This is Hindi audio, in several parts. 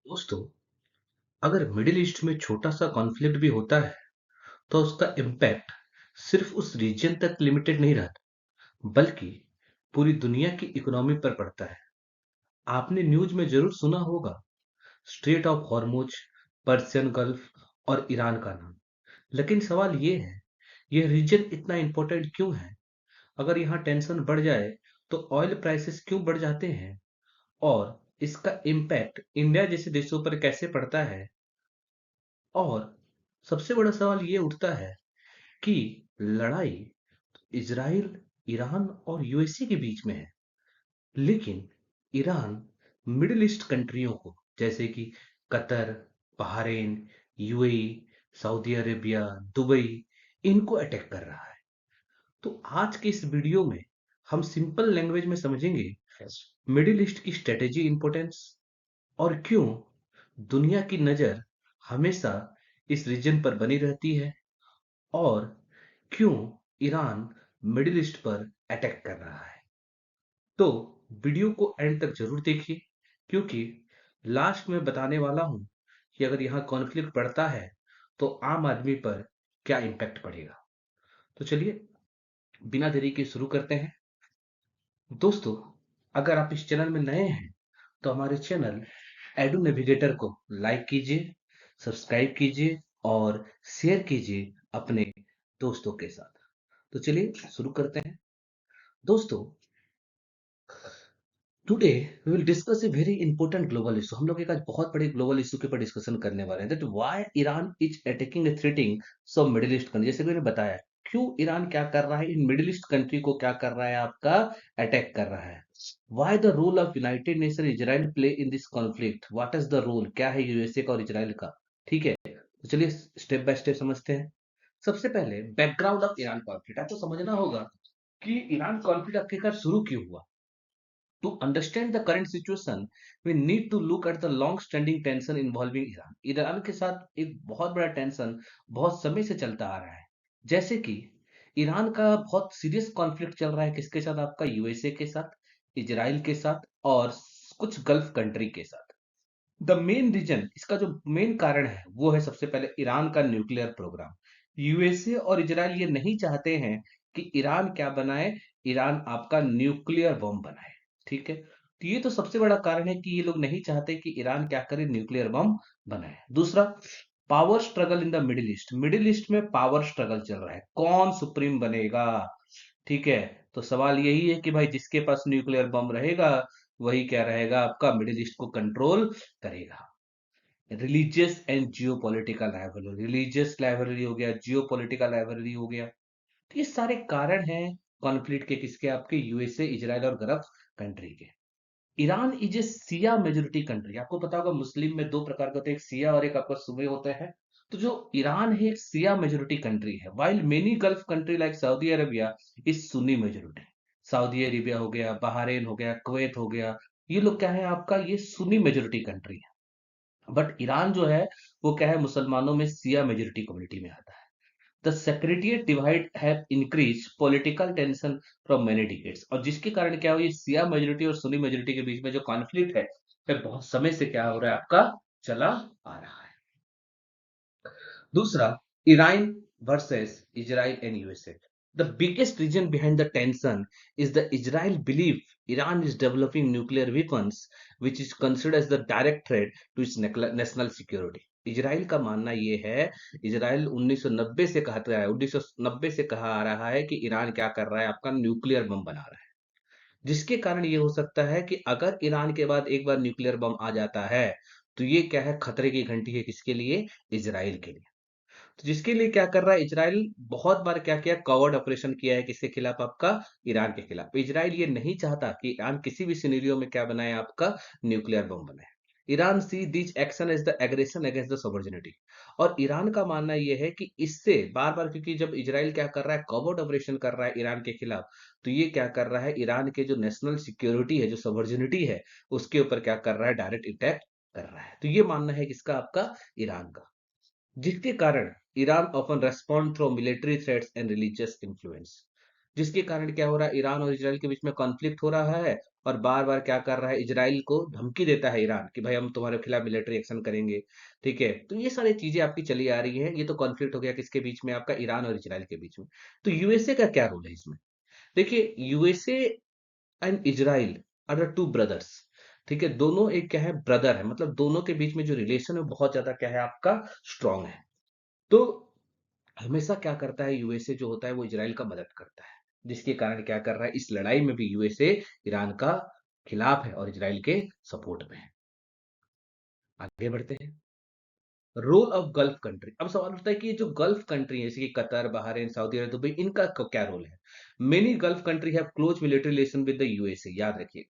दोस्तों, अगर मिडिल ईस्ट में छोटा सा कॉन्फ्लिक्ट भी होता है तो उसका इम्पैक्ट सिर्फ उस रीजन तक लिमिटेड नहीं रहता, बल्कि पूरी दुनिया की इकोनॉमी पर पड़ता है। आपने न्यूज में जरूर सुना होगा straight of Hormuz, Persian gulf और ईरान का नाम। लेकिन सवाल ये है, यह रीजन इतना इंपॉर्टेंट क्यों है? अगर यहाँ टेंशन बढ़ जाए तो ऑयल प्राइसेस क्यों बढ़ जाते हैं, और इसका इम्पैक्ट इंडिया जैसे देशों पर कैसे पड़ता है? और सबसे बड़ा सवाल ये उठता है कि लड़ाई इजराइल, ईरान और यूएसए के बीच में है, लेकिन ईरान मिडिल ईस्ट कंट्रियों को जैसे कि Qatar, Bahrain, UAE, Saudi Arabia, Dubai, इनको अटैक कर रहा है। तो आज के इस वीडियो में हम सिंपल लैंग्वेज में समझेंगे मिडिल ईस्ट की स्ट्रेटेजी इंपॉर्टेंस, और क्यों दुनिया की नजर हमेशा इस रीजन पर बनी रहती है, और क्यों ईरान मिडिल ईस्ट पर अटैक कर रहा है। तो वीडियो को एंड तक जरूर देखिए, क्योंकि लास्ट में बताने वाला हूं कि अगर यहाँ कॉन्फ्लिक्ट बढ़ता है तो आम आदमी पर क्या इम्पैक्ट पड़ेगा। तो चलिए बिना देरी के शुरू करते हैं। दोस्तों, अगर आप इस चैनल में नए हैं तो हमारे चैनल एडू नेविगेटर को लाइक कीजिए, सब्सक्राइब कीजिए और शेयर कीजिए अपने दोस्तों के साथ। तो चलिए शुरू करते हैं। दोस्तों, today we will discuss a very important global issue. हम लोग एक आज बहुत बड़े ग्लोबल इशू के ऊपर डिस्कशन करने वाले हैं, that why Iran is attacking and threatening some Middle East country. जैसे कि मैंने बताया, क्यों ईरान क्या कर रहा है, इन मिडिल ईस्ट कंट्री को क्या कर रहा है, आपका अटैक कर रहा है। Why the role of United Nation Israel play in this conflict, what is the role, क्या है यूएसए का और इजराइल का। ठीक है, तो चलिए स्टेप बाय स्टेप समझते हैं। सबसे पहले बैकग्राउंड ऑफ ईरान कॉन्फ्लिक्ट आपको समझना होगा कि ईरान कॉन्फ्लिक्ट आखिरकार शुरू क्यों हुआ। To understand the current situation, we need to look at the long-standing tension involving Iran. Iran के साथ एक बहुत बड़ा टेंशन बहुत समय से चलता आ रहा है। जैसे कि ईरान का बहुत सीरियस कॉन्फ्लिक्ट चल रहा है किसके साथ, आपका यूएसए के साथ, इजराइल के साथ और कुछ गल्फ कंट्री के साथ। द मेन रीजन, इसका जो मेन कारण है वो है सबसे पहले ईरान का न्यूक्लियर प्रोग्राम। यूएसए और इजराइल ये नहीं चाहते हैं कि ईरान क्या बनाए, ईरान आपका न्यूक्लियर बम बनाए। ठीक है, तो ये तो सबसे बड़ा कारण है कि ये लोग नहीं चाहते कि ईरान क्या करे, न्यूक्लियर बम बनाए। दूसरा, power struggle in the middle east. Middle east में पावर स्ट्रगल चल रहा है, कौन सुप्रीम बनेगा। ठीक है, तो सवाल यही है कि भाई जिसके पास न्यूक्लियर बम रहेगा वही क्या रहेगा, आपका मिडिल ईस्ट को कंट्रोल करेगा। Religious and Jio political rivalry, religious rivalry हो गया, जियो पॉलिटिकल राइवलरी हो गया। तो ये सारे कारण हैं कॉन्फ्लिक्ट के, किसके, आपके यूएसए, इजराइल और गल्फ कंट्री के। Iran is a Siya majority country. आपको पता होगा मुस्लिम में दो प्रकार के होते हैं, एक सिया और एक आपका सुन्नी होते हैं। तो जो ईरान है एक सिया मेजोरिटी कंट्री है, while many gulf country like Saudi Arabia is Sunni majority. Saudi Arabia हो गया, बहरीन हो गया, कुवैत हो गया, ये लोग क्या है, आपका ये सुन्नी मेजोरिटी कंट्री है। बट ईरान जो है वो क्या है, मुसलमानों में सिया मेजोरिटी कम्युनिटी में आता है। The sectarian divide have increase political tension from many decades, और जिसके कारण क्या हो, ये सिया मेजोरिटी और सुन्नी मेजोरिटी के बीच में जो कॉन्फ्लिक्ट है वह बहुत समय से क्या हो रहा है, आपका चला आ रहा है। दूसरा, Iran versus Israel and USA. The biggest reason behind the tension is the Israel belief Iran is developing nuclear weapons, which is considered as the direct threat to its national security. Israel का मानना ये है, इजराइल 1990 से कहता है, 1990 से कहा आ रहा है कि ईरान क्या कर रहा है, आपका न्यूक्लियर बम बना रहा है। जिसके कारण ये हो सकता है कि अगर ईरान के बाद एक बार न्यूक्लियर बम आ जाता है तो ये क्या है, खतरे की घंटी है, किसके लिए, इजराइल के लिए। तो जिसके लिए क्या कर रहा है इजराइल, बहुत बार क्या किया, कवर्ड ऑपरेशन किया है, किसके खिलाफ, आपका ईरान के खिलाफ। इजराइल ये नहीं चाहता कि ईरान किसी भी सिनेरियो में क्या बनाए, आपका न्यूक्लियर बम बनाए। Iran see this action as the aggression against the sovereignty. और ईरान का मानना यह है कि इससे बार बार, क्योंकि जब इजराइल क्या कर रहा है, कवर्ड ऑपरेशन कर रहा है ईरान के खिलाफ, तो ये क्या कर रहा है, ईरान के जो नेशनल सिक्योरिटी है, जो सॉवरेनिटी है, उसके ऊपर क्या कर रहा है, डायरेक्ट अटैक कर रहा है। तो ये मानना है किसका, आपका ईरान का। जिसके कारण Iran often respond through military threats and religious influence. जिसके कारण क्या हो रहा है, ईरान और इजराइल के बीच में कॉन्फ्लिक्ट हो रहा है, और बार बार क्या कर रहा है, इजराइल को धमकी देता है ईरान कि भाई हम तुम्हारे खिलाफ मिलिट्री एक्शन करेंगे। ठीक है, तो ये सारी चीजें आपकी चली आ रही है। ये तो कॉन्फ्लिक्ट हो गया किसके बीच में, आपका ईरान और इजराइल के बीच में। तो यूएसए का क्या रोल है इसमें? देखिए, USA and Israel are the two brothers. ठीक है, दोनों एक क्या है, ब्रदर है, मतलब दोनों के बीच में जो रिलेशन है बहुत ज्यादा क्या है आपका, स्ट्रांग है। तो हमेशा क्या करता है यूएसए जो होता है वो इजराइल का मदद करता है, जिसके कारण क्या कर रहा है, इस लड़ाई में भी यूएसए ईरान का खिलाफ है और इजराइल के सपोर्ट में है। आगे बढ़ते हैं। Role of Gulf country. अब सवाल उठता है कि ये जो गल्फ कंट्री है जैसे कि कतर, बहरीन, सऊदी अरब, दुबई, इनका क्या रोल है? Many gulf country have close military relation with the USA. याद रखिए,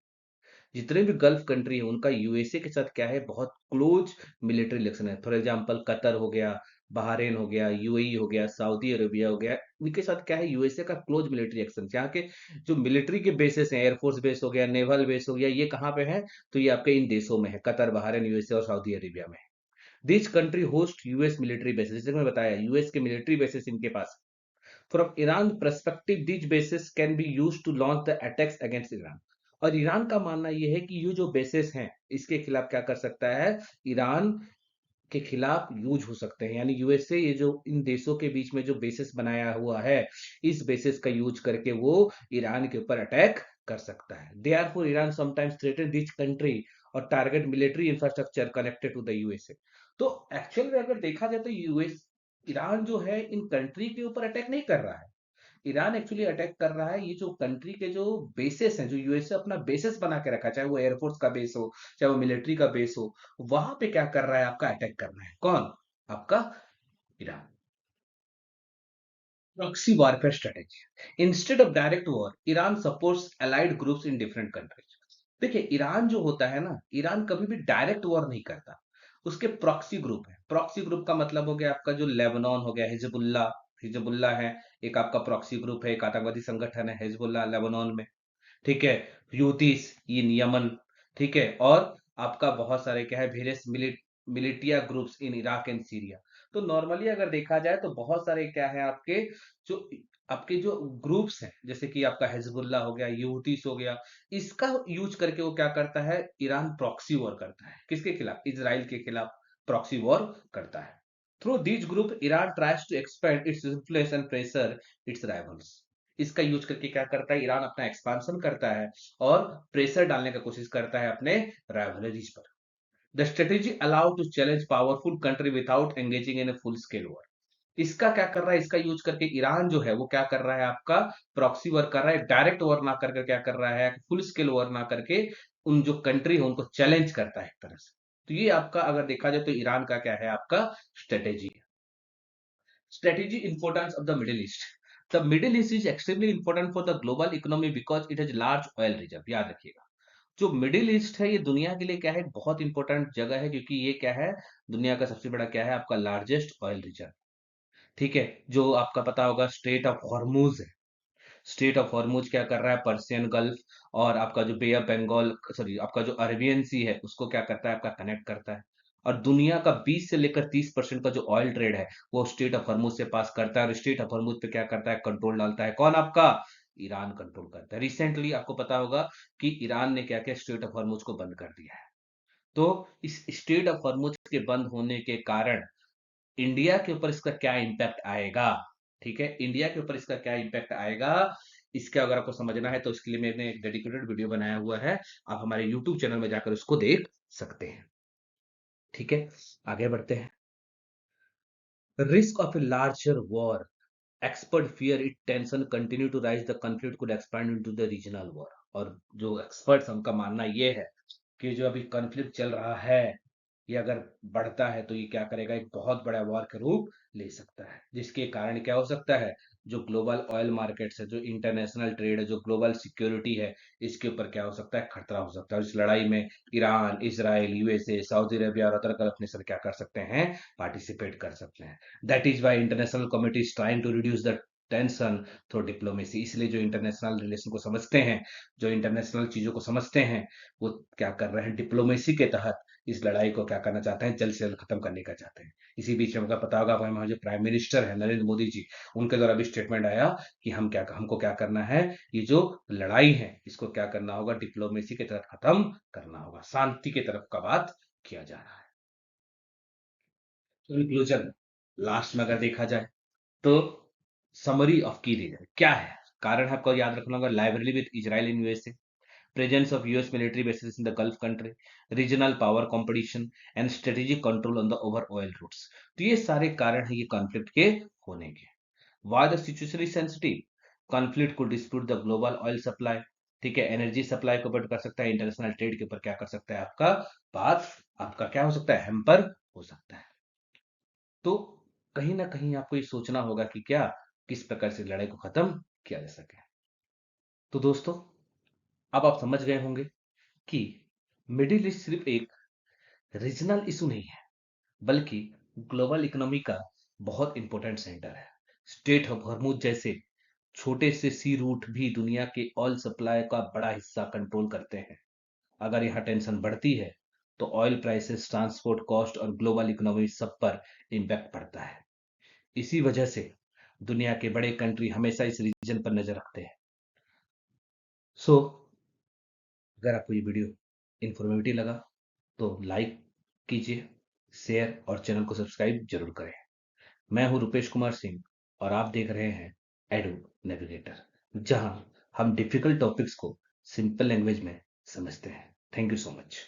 जितने भी गल्फ कंट्री है उनका यूएसए के साथ क्या है, बहुत क्लोज मिलिट्री रिलेशन है। फॉर एग्जांपल कतर हो गया, बहरीन हो गया, यूएई हो गया, सऊदी अरेबिया हो गया, इनके साथ क्या है, यूएसए का क्लोज मिलिट्री एक्शन। यहाँ के जो मिलिट्री के बेसिस हैं, एयरफोर्स बेस हो गया, नेवल बेस हो गया, ये कहाँ पे है? तो ये आपके इन देशों में है, कतर, बहरीन, यूएसए और सऊदी अरेबिया में। This country host US military bases, जैसे मैंने बताया यूएस के मिलिट्री बेसिस इनके पास। From Iran perspective, these bases can be used to launch the attacks against Iran. और ईरान का मानना यह है कि ये जो बेसिस हैं इसके खिलाफ क्या कर सकता है, ईरान के खिलाफ यूज हो सकते हैं। यानी यूएसए ये जो इन देशों के बीच में जो बेसिस बनाया हुआ है, इस बेसिस का यूज करके वो ईरान के ऊपर अटैक कर सकता है। Therefore Iran sometimes threaten this country और target military infrastructure connected to the USA. तो एक्चुअल में अगर देखा जाए तो यूएस ईरान जो है इन कंट्री के ऊपर अटैक नहीं कर रहा है। ईरान एक्चुअली अटैक कर रहा है ये जो कंट्री के जो बेसेस हैं, जो यूएसए अपना बेसेस बना के रखा है, चाहे वो एयरफोर्स का बेस हो, चाहे वो मिलिट्री का बेस हो, वहां पे क्या कर रहा है, आपका अटैक कर रहा है। कौन? आपका Iran. Proxy warfare strategy. Instead of direct war, Iran supports allied groups in different countries. देखिए, ईरान जो होता है ना, ईरान कभी भी डायरेक्ट वॉर नहीं करता। उसके प्रॉक्सी ग्रुप है। प्रॉक्सी ग्रुप का मतलब हो गया आपका जो लेबनान हो गया, हिजबुल्ला, हिजबुल्ला है एक आपका प्रॉक्सी ग्रुप है, एक आतंकवादी संगठन है हिजबुल्ला लेबनान में। ठीक है, ह्यूथीस इन यमन। ठीक है, और आपका बहुत सारे क्या है, various militia groups in Iraq and Syria. तो नॉर्मली अगर देखा जाए तो बहुत सारे क्या है जो आपके जो ग्रुप्स हैं, जैसे कि आपका हिजबुल्ला हो गया, यूतीस हो गया, इसका यूज करके वो क्या करता है, ईरान प्रॉक्सी वॉर करता है। किसके खिलाफ? इजराइल के खिलाफ प्रॉक्सी वॉर करता है। Through this group Iran tries to expand its influence and pressure its rivals. इसका यूज करके क्या करता है, ईरान अपना एक्सपांशन करता है और प्रेशर डालने का कोशिश करता है अपने राइवलरीज पर। The strategy allow to challenge powerful country without engaging in a full scale war. इसका क्या कर रहा है, इसका यूज करके ईरान जो है वो क्या कर रहा है, आपका प्रॉक्सी वॉर कर रहा है, डायरेक्ट वॉर ना करके क्या कर रहा है, फुल स्केल वॉर ना करके उन जो कंट्री है उनको चैलेंज करता है एक तरह से। तो ये आपका अगर देखा जाए तो ईरान का क्या है, आपका स्ट्रेटेजी है। Strategy importance of the Middle East. The Middle East is extremely important for the global economy because it has large oil reserve. याद रखिएगा, जो मिडिल ईस्ट है ये दुनिया के लिए क्या है, एक बहुत इंपॉर्टेंट जगह है, क्योंकि ये क्या है, दुनिया का सबसे बड़ा क्या है, आपका लार्जेस्ट ऑयल रिजर्व। ठीक है, जो आपका पता होगा स्ट्रेट ऑफ हॉर्मूज है। स्ट्रेट ऑफ हॉर्मूज क्या कर रहा है, पर्सियन गल्फ और आपका जो बे ऑफ बंगाल, सॉरी आपका जो अरेबियन सी है उसको क्या करता है, आपका कनेक्ट करता है। और दुनिया का 20 से लेकर 30% का जो ऑयल ट्रेड है वो स्ट्रेट ऑफ हॉर्मूज से पास करता है। और स्ट्रेट ऑफ हॉर्मूज पे क्या करता है, कंट्रोल डालता है। कौन? आपका ईरान कंट्रोल करता है। रिसेंटली आपको पता होगा कि ईरान ने क्या किया, स्ट्रेट ऑफ हॉर्मूज को बंद कर दिया है। तो इस स्ट्रेट ऑफ हॉर्मूज के बंद होने के कारण इंडिया के ऊपर इसका क्या इम्पैक्ट आएगा? ठीक है, इंडिया के ऊपर इसका क्या इम्पैक्ट आएगा, इसका अगर आपको समझना है तो इसके लिए मैंने एक डेडिकेटेड वीडियो बनाया हुआ है, आप हमारे यूट्यूब चैनल में जाकर उसको देख सकते हैं। ठीक है, आगे बढ़ते हैं। Risk of a larger war, expert fear it tension continue to rise the conflict could expand into the regional war. और जो एक्सपर्ट्स उनका मानना ये है कि जो अभी कॉन्फ्लिक्ट चल रहा है ये अगर बढ़ता है तो ये क्या करेगा, एक बहुत बड़ा वॉर का रूप ले सकता है, जिसके कारण क्या हो सकता है, जो ग्लोबल ऑयल मार्केट्स है, जो इंटरनेशनल ट्रेड है, जो ग्लोबल सिक्योरिटी है, इसके ऊपर क्या हो सकता है, खतरा हो सकता है। और इस लड़ाई में Iran, Israel, USA, Saudi Arabia और अदर गल्फ नेशन क्या कर सकते हैं, पार्टिसिपेट कर सकते हैं। That is why international committee is trying to reduce the tension through diplomacy. इसलिए जो इंटरनेशनल रिलेशन को समझते हैं, जो इंटरनेशनल चीजों को समझते हैं, वो क्या कर रहे हैं, डिप्लोमेसी के तहत इस लड़ाई को क्या करना चाहते हैं, जल्द से जल्द खत्म करने का चाहते हैं। इसी बीच में आपको पता होगा, हमारे जो प्राइम मिनिस्टर है नरेंद्र मोदी जी, उनके द्वारा भी स्टेटमेंट आया कि हमको क्या करना है, ये जो लड़ाई है इसको क्या करना होगा, डिप्लोमेसी के तरफ खत्म करना होगा, शांति की तरफ का बात किया जा रहा है। कंक्लूजन लास्ट में अगर देखा जाए तो समरी ऑफ की रीजन क्या है, कारण आपको याद रखना होगा, library with Israel in USA, presence of US military bases in the Gulf country, regional power competition and strategic control on the over oil routes। तो ये सारे कारण हैं ये कॉन्फ्लिक्ट के होने के। Why the situation is sensitive? Conflict could dispute the global oil supply। ठीक है, एनर्जी सप्लाई को ऊपर कर सकता है, इंटरनेशनल ट्रेड के ऊपर क्या कर सकता है, आपका बात आपका क्या हो सकता है, हैम्पर हो सकता है। तो कहीं ना कहीं आपको ये सोचना होगा कि क्या किस प्रकार से लड़ाई को खत्म किया जा सके। तो दोस्तों, अब आप समझ गए होंगे कि मिडिल ईस्ट सिर्फ एक रीजनल इशू नहीं है, बल्कि ग्लोबल इकोनॉमी का बहुत इंपॉर्टेंट सेंटर है। स्टेट ऑफ हॉर्मुज जैसे छोटे से सी रूट भी दुनिया के ऑयल सप्लाई का बड़ा हिस्सा कंट्रोल करते हैं। अगर यहाँ टेंशन बढ़ती है तो ऑयल प्राइसेस, ट्रांसपोर्ट कॉस्ट और ग्लोबल इकोनॉमी सब पर इम्पैक्ट पड़ता है। इसी वजह से दुनिया के बड़े कंट्री हमेशा इस रीजन पर नजर रखते हैं। सो अगर आपको ये वीडियो इंफॉर्मेटिव लगा तो लाइक कीजिए, शेयर और चैनल को सब्सक्राइब जरूर करें। मैं हूं रुपेश कुमार सिंह और आप देख रहे हैं एडू नेविगेटर, जहां हम डिफिकल्ट टॉपिक्स को सिंपल लैंग्वेज में समझते हैं। Thank you so much.